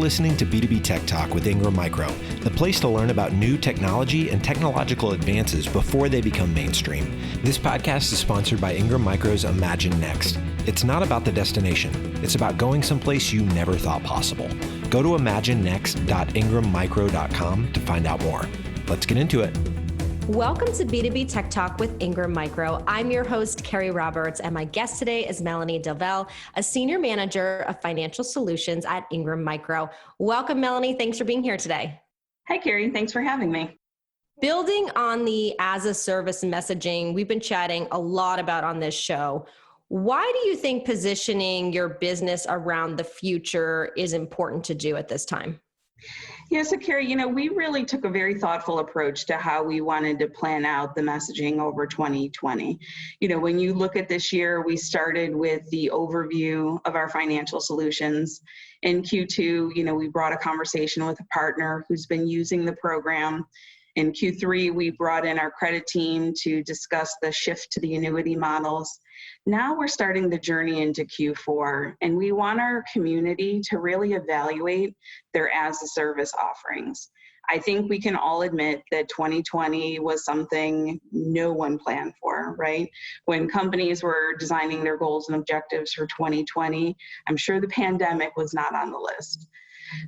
listening to B2B Tech Talk with Ingram Micro, the place to learn about new technology and technological advances before they become mainstream. This podcast is sponsored by Ingram Micro's Imagine Next. It's not about the destination. It's about going someplace you never thought possible. Go to imaginenext.ingrammicro.com to find out more. Let's get into it. Welcome to B2B Tech Talk with Ingram Micro. I'm your host, Keri Roberts, and my guest today is Melanie DelValle, a Senior Manager of Financial Solutions at Ingram Micro. Welcome, Melanie. Thanks for being here today. Hi, Keri. Thanks for having me. Building on the as-a-service messaging we've been chatting a lot about on this show, why do you think positioning your business around the future is important to do at this time? Yeah, so Keri, we really took a very thoughtful approach to how we wanted to plan out the messaging over 2020. When you look at this year, we started with the overview of our financial solutions. In Q2, we brought a conversation with a partner who's been using the program. In Q3, we brought in our credit team to discuss the shift to the annuity models. Now we're starting the journey into Q4, and we want our community to really evaluate their as-a-service offerings. I think we can all admit that 2020 was something no one planned for, right? When companies were designing their goals and objectives for 2020, I'm sure the pandemic was not on the list.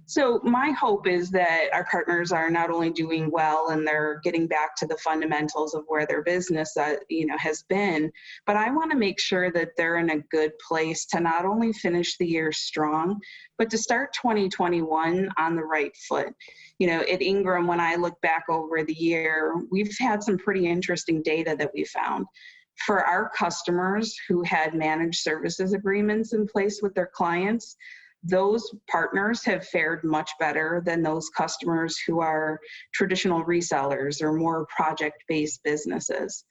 So my hope is that our partners are not only doing well and they're getting back to the fundamentals of where their business has been, but I want to make sure that they're in a good place to not only finish the year strong, but to start 2021 on the right foot. At Ingram, when I look back over the year, we've had some pretty interesting data that we found. For our customers who had managed services agreements in place with their clients, those partners have fared much better than those customers who are traditional resellers or more project-based businesses.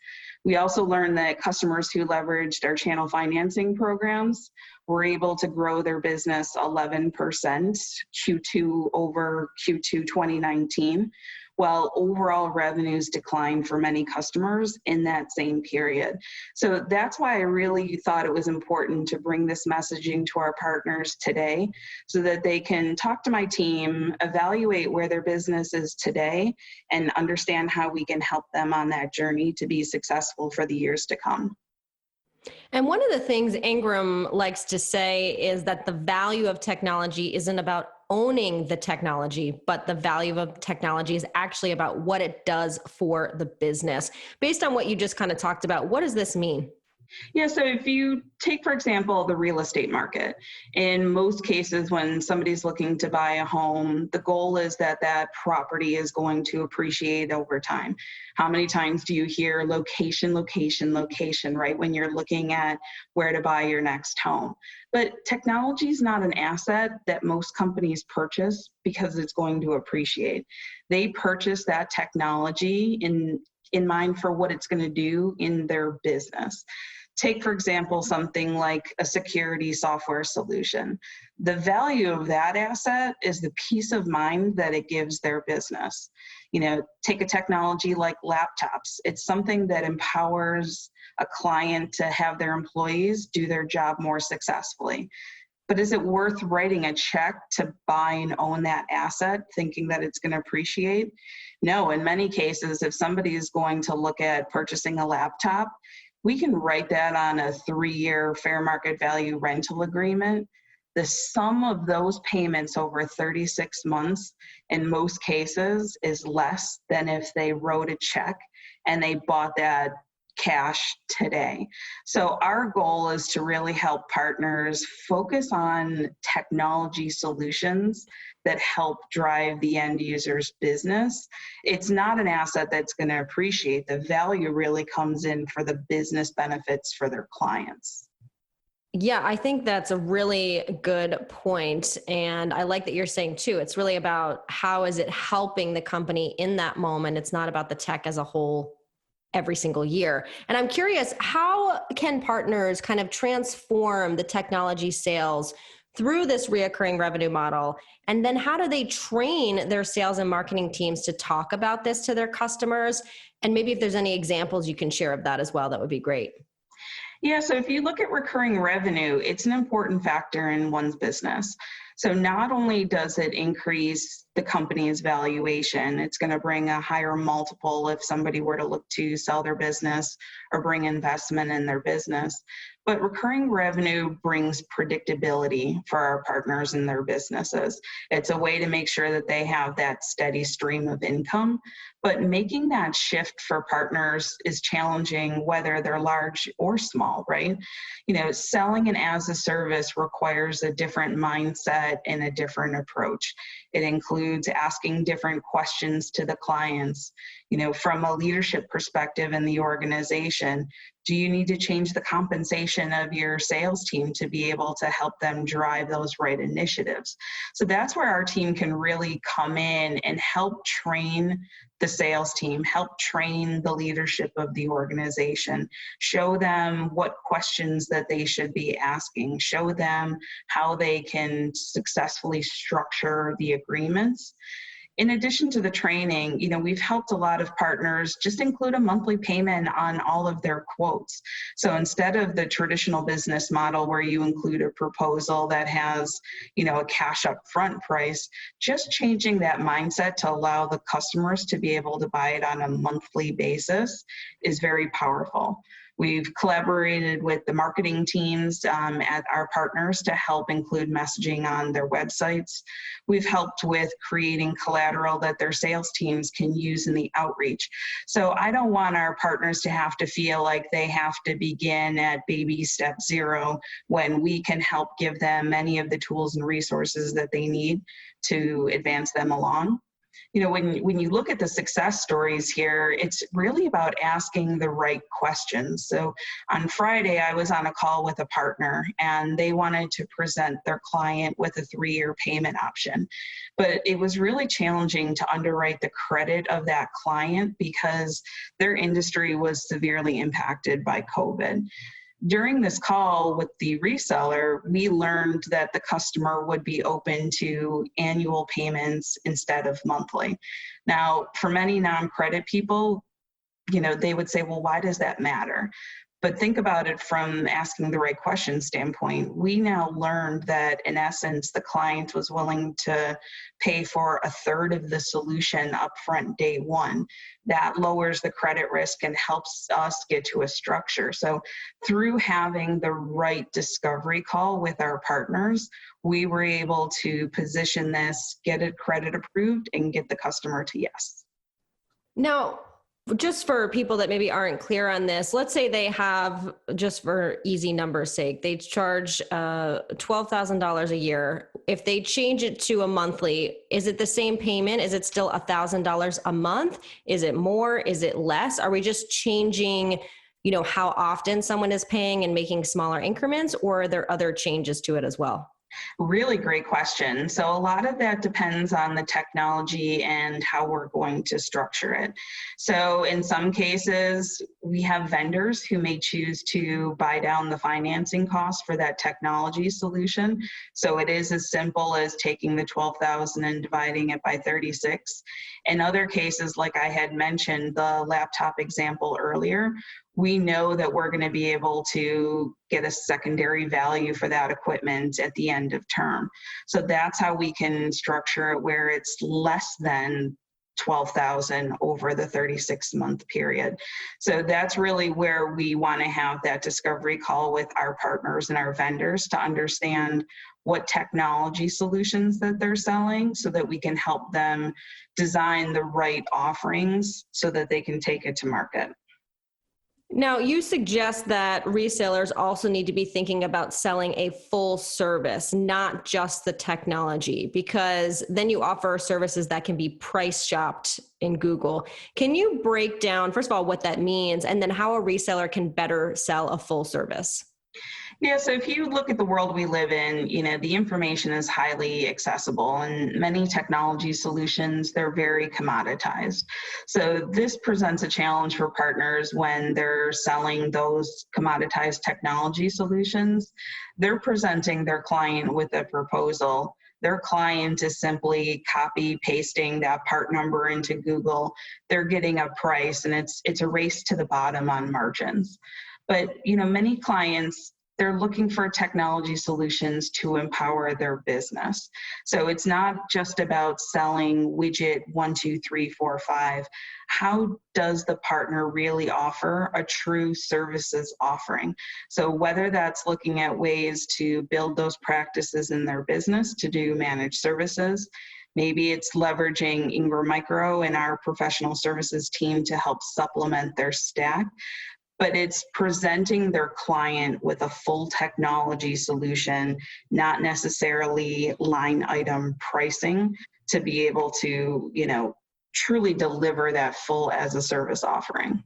We also learned that customers who leveraged our channel financing programs were able to grow their business 11% Q2 over Q2 2019, while overall revenues declined for many customers in that same period. So that's why I really thought it was important to bring this messaging to our partners today so that they can talk to my team, evaluate where their business is today, and understand how we can help them on that journey to be successful for the years to come. And one of the things Ingram likes to say is that the value of technology isn't about owning the technology, but the value of technology is actually about what it does for the business. Based on what you just kind of talked about, what does this mean? Yeah, so if you take, for example, the real estate market, in most cases when somebody's looking to buy a home, the goal is that that property is going to appreciate over time. How many times do you hear location, location, location, right, when you're looking at where to buy your next home? But technology is not an asset that most companies purchase because it's going to appreciate. They purchase that technology in mind for what it's going to do in their business. Take, for example, something like a security software solution. The value of that asset is the peace of mind that it gives their business. Take a technology like laptops. It's something that empowers a client to have their employees do their job more successfully. But is it worth writing a check to buy and own that asset, thinking that it's going to appreciate? No, in many cases, if somebody is going to look at purchasing a laptop, we can write that on a 3-year fair market value rental agreement. The sum of those payments over 36 months, in most cases, is less than if they wrote a check and they bought that cash today. So our goal is to really help partners focus on technology solutions that help drive the end user's business. It's not an asset that's going to appreciate. The value really comes in for the business benefits for their clients. Yeah, I think that's a really good point. And I like that you're saying too, it's really about how is it helping the company in that moment. It's not about the tech as a whole every single year. And I'm curious, how can partners kind of transform the technology sales through this reoccurring revenue model? And then how do they train their sales and marketing teams to talk about this to their customers? And maybe if there's any examples you can share of that as well, that would be great. Yeah, so if you look at recurring revenue, it's an important factor in one's business. So not only does it increase the company's valuation, it's going to bring a higher multiple if somebody were to look to sell their business or bring investment in their business, but recurring revenue brings predictability for our partners in their businesses. It's a way to make sure that they have that steady stream of income, but making that shift for partners is challenging whether they're large or small, right? Selling an as a service requires a different mindset and a different approach. It includes asking different questions to the clients. From a leadership perspective in the organization, do you need to change the compensation of your sales team to be able to help them drive those right initiatives? So that's where our team can really come in and help train the sales team, help train the leadership of the organization, show them what questions that they should be asking, show them how they can successfully structure the agreements. In addition to the training, we've helped a lot of partners just include a monthly payment on all of their quotes. So instead of the traditional business model where you include a proposal that has, a cash up front price, just changing that mindset to allow the customers to be able to buy it on a monthly basis is very powerful. We've collaborated with the marketing teams at our partners to help include messaging on their websites. We've helped with creating collateral that their sales teams can use in the outreach. So I don't want our partners to have to feel like they have to begin at baby step 0 when we can help give them many of the tools and resources that they need to advance them along. When you look at the success stories here, it's really about asking the right questions. So on Friday, I was on a call with a partner and they wanted to present their client with a 3-year payment option. But it was really challenging to underwrite the credit of that client because their industry was severely impacted by COVID. During this call with the reseller, we learned that the customer would be open to annual payments instead of monthly. Now, for many non-credit people, they would say, well, why does that matter? But think about it from asking the right question standpoint. We now learned that in essence, the client was willing to pay for a third of the solution upfront day one. That lowers the credit risk and helps us get to a structure. So through having the right discovery call with our partners, we were able to position this, get it credit approved, and get the customer to yes. Now, just for people that maybe aren't clear on this, let's say they have, just for easy numbers' sake, they charge $12,000 a year. If they change it to a monthly, is it the same payment? Is it still $1,000 a month? Is it more? Is it less? Are we just changing, how often someone is paying and making smaller increments, or are there other changes to it as well? Really great question. So a lot of that depends on the technology and how we're going to structure it. So in some cases, we have vendors who may choose to buy down the financing costs for that technology solution. So it is as simple as taking the $12,000 and dividing it by 36. In other cases, like I had mentioned, the laptop example earlier, we know that we're going to be able to get a secondary value for that equipment at the end of term. So that's how we can structure it where it's less than $12,000 over the 36-month period. So that's really where we want to have that discovery call with our partners and our vendors to understand what technology solutions that they're selling so that we can help them design the right offerings so that they can take it to market. Now, you suggest that resellers also need to be thinking about selling a full service, not just the technology, because then you offer services that can be price shopped in Google. Can you break down, first of all, what that means, and then how a reseller can better sell a full service? Yeah, so if you look at the world we live in, the information is highly accessible, and many technology solutions, they're very commoditized. So this presents a challenge for partners when they're selling those commoditized technology solutions. They're presenting their client with a proposal. Their client is simply copy pasting that part number into Google. They're getting a price, and it's a race to the bottom on margins. But many clients they're looking for technology solutions to empower their business. So it's not just about selling widget 1, 2, 3, 4, 5. How does the partner really offer a true services offering? So whether that's looking at ways to build those practices in their business to do managed services, maybe it's leveraging Ingram Micro and our professional services team to help supplement their stack, but it's presenting their client with a full technology solution, not necessarily line item pricing, to be able to, truly deliver that full as a service offering.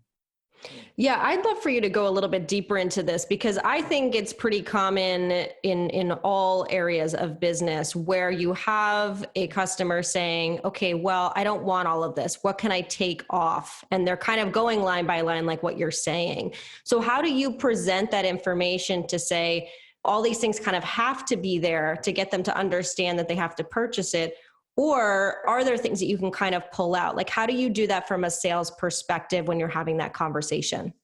Yeah, I'd love for you to go a little bit deeper into this, because I think it's pretty common in all areas of business where you have a customer saying, okay, well, I don't want all of this. What can I take off? And they're kind of going line by line, like what you're saying. So how do you present that information to say all these things kind of have to be there to get them to understand that they have to purchase it? Or are there things that you can kind of pull out? Like, how do you do that from a sales perspective when you're having that conversation?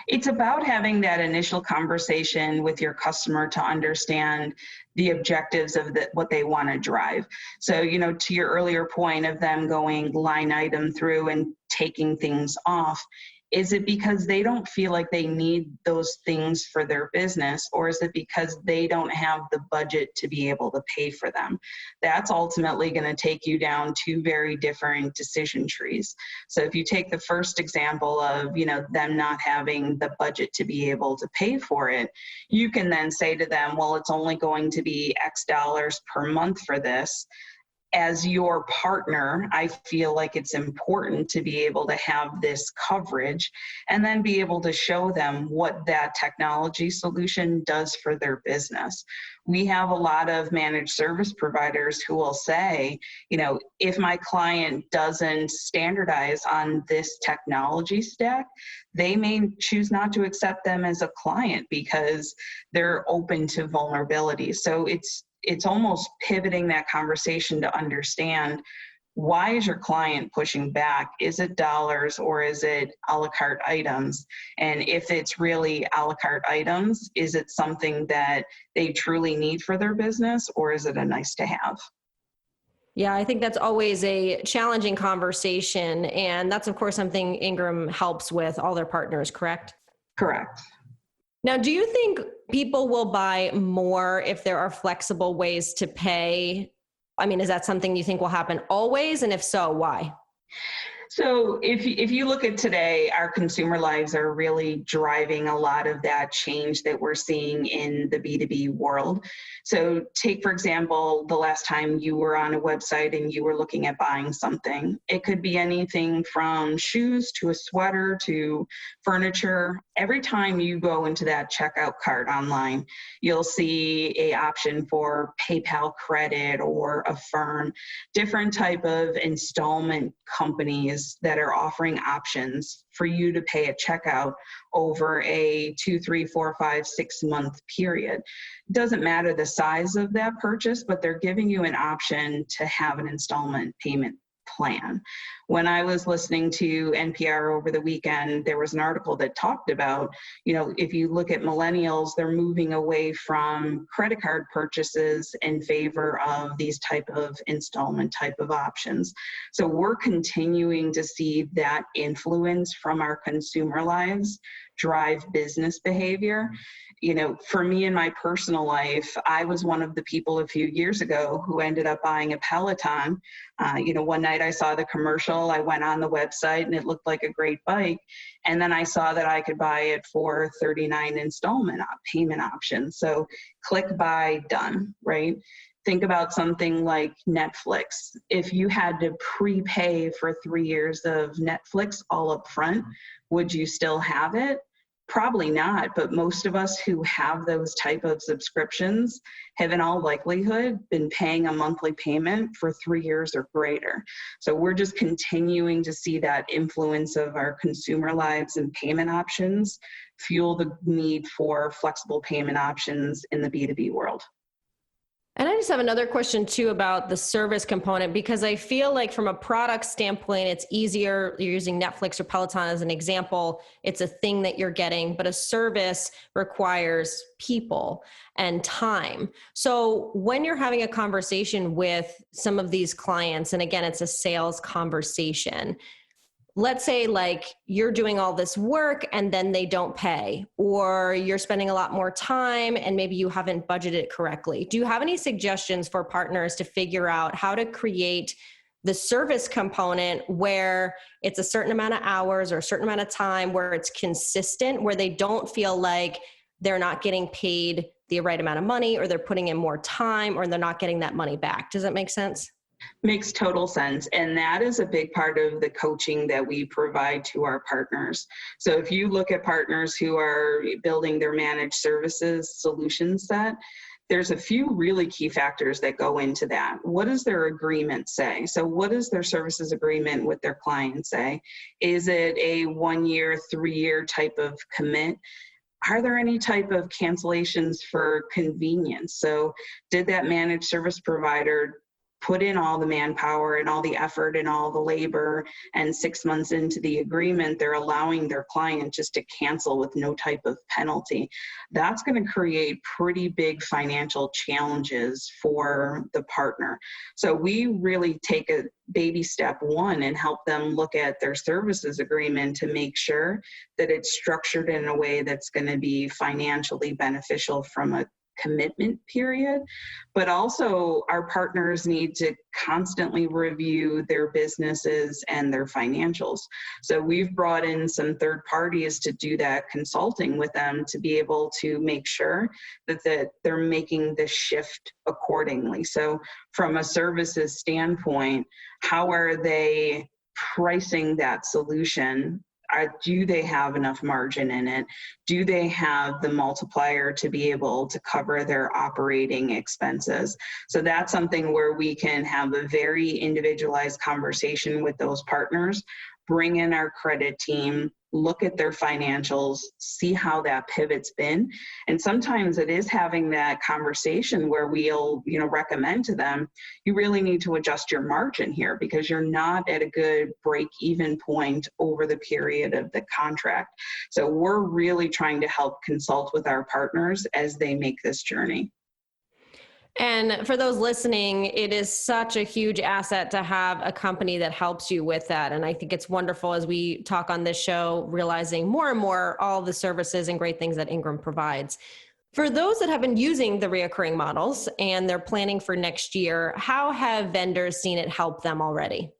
It's about having that initial conversation with your customer to understand the objectives of what they want to drive. So, to your earlier point of them going line item through and taking things off, is it because they don't feel like they need those things for their business, or is it because they don't have the budget to be able to pay for them? That's ultimately going to take you down two very different decision trees. So if you take the first example of, them not having the budget to be able to pay for it, you can then say to them, well, it's only going to be X dollars per month for this. As your partner, I feel like it's important to be able to have this coverage and then be able to show them what that technology solution does for their business. We have a lot of managed service providers who will say, if my client doesn't standardize on this technology stack, they may choose not to accept them as a client because they're open to vulnerability. So it's almost pivoting that conversation to understand, why is your client pushing back? Is it dollars or is it a la carte items? And if it's really a la carte items, is it something that they truly need for their business, or is it a nice to have? Yeah, I think that's always a challenging conversation. And that's, of course, something Ingram helps with all their partners, correct? Correct. Now, do you think people will buy more if there are flexible ways to pay? I mean, is that something you think will happen always? And if so, why? So if you look at today, our consumer lives are really driving a lot of that change that we're seeing in the B2B world. So take, for example, the last time you were on a website and you were looking at buying something. It could be anything from shoes to a sweater to furniture. Every time you go into that checkout cart online, you'll see an option for PayPal credit or Affirm, different type of installment companies that are offering options for you to pay at checkout over a 2, 3, 4, 5, 6 month period. It doesn't matter the size of that purchase, but they're giving you an option to have an installment payment plan. When I was listening to NPR over the weekend, there was an article that talked about, if you look at millennials, they're moving away from credit card purchases in favor of these type of installment type of options. So we're continuing to see that influence from our consumer lives drive business behavior. For me in my personal life, I was one of the people a few years ago who ended up buying a Peloton. One night I saw the commercial, I went on the website and it looked like a great bike. And then I saw that I could buy it for 39 installment payment options. So click buy, done, right? Think about something like Netflix. If you had to prepay for 3 years of Netflix all up front, would you still have it? Probably not, but most of us who have those type of subscriptions have in all likelihood been paying a monthly payment for 3 years or greater. So we're just continuing to see that influence of our consumer lives and payment options fuel the need for flexible payment options in the B2B world. And I just have another question too about the service component, because I feel like from a product standpoint, it's easier. You're using Netflix or Peloton as an example. It's a thing that you're getting, but a service requires people and time. So when you're having a conversation with some of these clients, and again, it's a sales conversation, let's say like you're doing all this work and then they don't pay, or you're spending a lot more time and maybe you haven't budgeted correctly. Do you have any suggestions for partners to figure out how to create the service component where it's a certain amount of hours or a certain amount of time, where it's consistent, where they don't feel like they're not getting paid the right amount of money, or they're putting in more time, or they're not getting that money back? Does that make sense? Makes total sense. And that is a big part of the coaching that we provide to our partners. So if you look at partners who are building their managed services solution set, there's a few really key factors that go into that. What does their agreement say? So what does their services agreement with their client say? Is it a 1 year, 3 year type of commit? Are there any type of cancellations for convenience? So did that managed service provider put in all the manpower and all the effort and all the labor, and 6 months into the agreement, they're allowing their client just to cancel with no type of penalty? That's going to create pretty big financial challenges for the partner. So we really take a baby step one and help them look at their services agreement to make sure that it's structured in a way that's going to be financially beneficial from a commitment period. But also our partners need to constantly review their businesses and their financials. So we've brought in some third parties to do that consulting with them to be able to make sure that they're making the shift accordingly. So from a services standpoint, how are they pricing that solution? Do they have enough margin in it? Do they have the multiplier to be able to cover their operating expenses? So that's something where we can have a very individualized conversation with those partners, bring in our credit team, look at their financials, see how that pivot's been. And sometimes it is having that conversation where we'll, recommend to them, you really need to adjust your margin here because you're not at a good break-even point over the period of the contract. So we're really trying to help consult with our partners as they make this journey. And for those listening, it is such a huge asset to have a company that helps you with that. And I think it's wonderful as we talk on this show, realizing more and more all the services and great things that Ingram provides. For those that have been using the reoccurring models and they're planning for next year, how have vendors seen it help them already?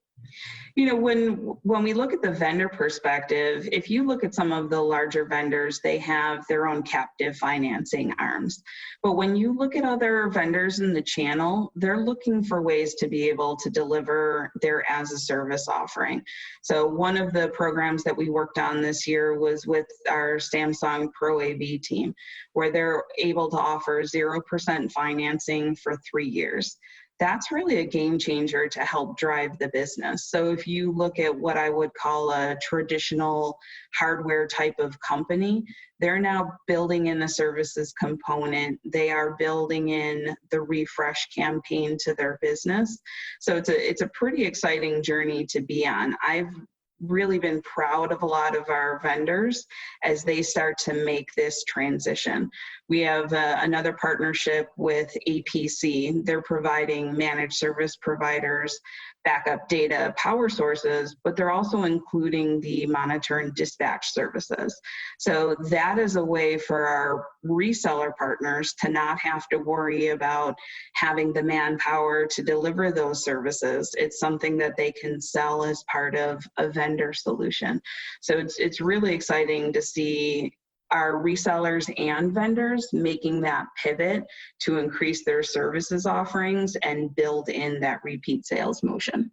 When we look at the vendor perspective, if you look at some of the larger vendors, they have their own captive financing arms. But when you look at other vendors in the channel, they're looking for ways to be able to deliver their as-a-service offering. So one of the programs that we worked on this year was with our Samsung Pro AV team, where they're able to offer 0% financing for 3 years. That's really a game changer to help drive the business. So if you look at what I would call a traditional hardware type of company, they're now building in the services component. They are building in the refresh campaign to their business. So it's a pretty exciting journey to be on. I've really been proud of a lot of our vendors as they start to make this transition. We have another partnership with APC. They're providing managed service providers backup data power sources, but they're also including the monitor and dispatch services. So that is a way for our reseller partners to not have to worry about having the manpower to deliver those services. It's something that they can sell as part of a vendor solution. So it's really exciting to see our resellers and vendors making that pivot to increase their services offerings and build in that repeat sales motion.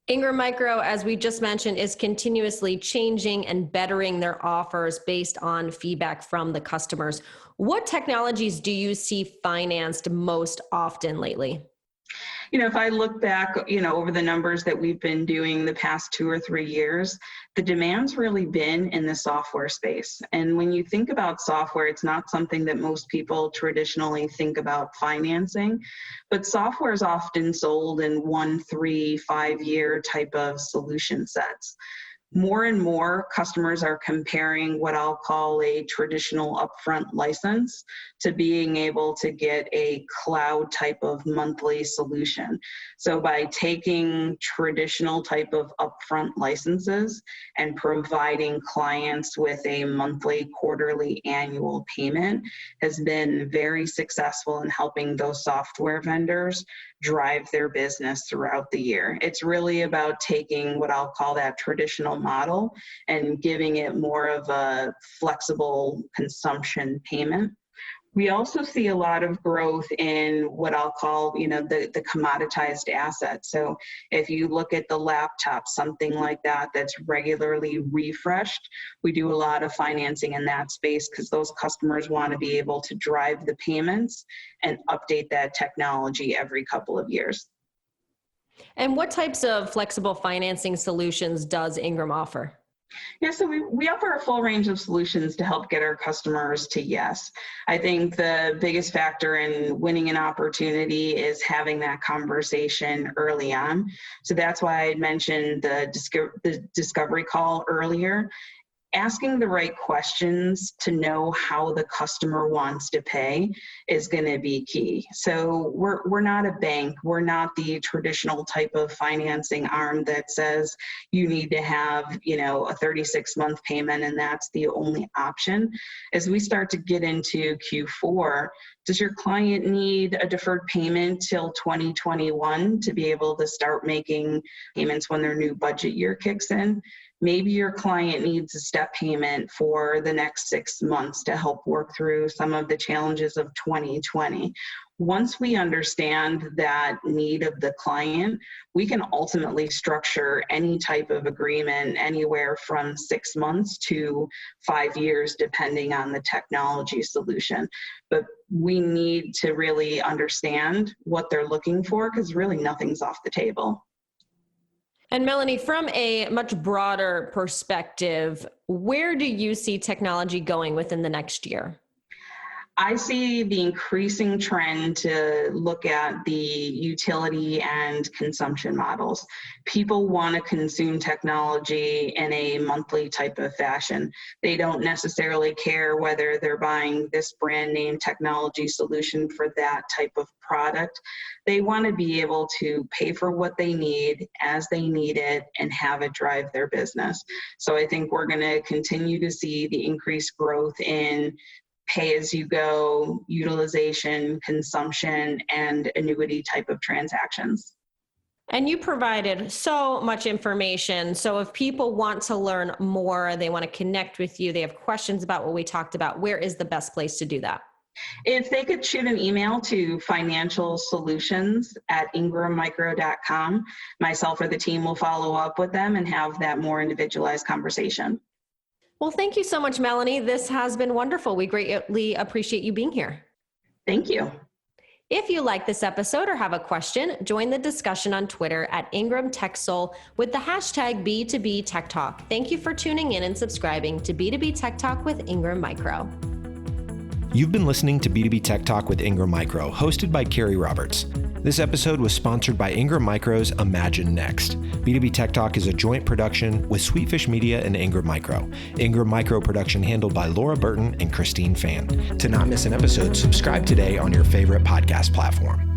Ingram Micro, as we just mentioned, is continuously changing and bettering their offers based on feedback from the customers. What technologies do you see financed most often lately? If I look back, over the numbers that we've been doing the past 2 or 3 years, the demand's really been in the software space. And when you think about software, it's not something that most people traditionally think about financing, but software is often sold in 1, 3, 5-year type of solution sets. More and more customers are comparing what I'll call a traditional upfront license to being able to get a cloud type of monthly solution. So by taking traditional type of upfront licenses and providing clients with a monthly, quarterly, annual payment has been very successful in helping those software vendors drive their business throughout the year. It's really about taking what I'll call that traditional model and giving it more of a flexible consumption payment. We also see a lot of growth in what I'll call, the commoditized assets. So if you look at the laptop, something like that, that's regularly refreshed, we do a lot of financing in that space because those customers want to be able to drive the payments and update that technology every couple of years. And what types of flexible financing solutions does Ingram offer? Yeah, so we offer a full range of solutions to help get our customers to yes. I think the biggest factor in winning an opportunity is having that conversation early on. So that's why I mentioned the discovery call earlier. Asking the right questions to know how the customer wants to pay is going to be key. So we're not a bank. We're not the traditional type of financing arm that says you need to have, a 36-month payment and that's the only option. As we start to get into Q4, does your client need a deferred payment till 2021 to be able to start making payments when their new budget year kicks in? Maybe your client needs a step payment for the next 6 months to help work through some of the challenges of 2020. Once we understand that need of the client, we can ultimately structure any type of agreement anywhere from 6 months to 5 years, depending on the technology solution. But we need to really understand what they're looking for because really nothing's off the table. And Melanie, from a much broader perspective, where do you see technology going within the next year? I see the increasing trend to look at the utility and consumption models. People want to consume technology in a monthly type of fashion. They don't necessarily care whether they're buying this brand name technology solution for that type of product. They want to be able to pay for what they need as they need it and have it drive their business. So I think we're going to continue to see the increased growth in pay-as-you-go, utilization, consumption, and annuity type of transactions. And you provided so much information. So if people want to learn more, they want to connect with you, they have questions about what we talked about, where is the best place to do that? If they could shoot an email to financialsolutions@ingrammicro.com, myself or the team will follow up with them and have that more individualized conversation. Well, thank you so much, Melanie. This has been wonderful. We greatly appreciate you being here. Thank you. If you like this episode or have a question, join the discussion on Twitter at Ingram Tech Soul with the hashtag B2B Tech Talk. Thank you for tuning in and subscribing to B2B Tech Talk with Ingram Micro. You've been listening to B2B Tech Talk with Ingram Micro, hosted by Keri Roberts. This episode was sponsored by Ingram Micro's Imagine Next. B2B Tech Talk is a joint production with Sweetfish Media and Ingram Micro. Ingram Micro production handled by Laura Burton and Christine Fan. To not miss an episode, subscribe today on your favorite podcast platform.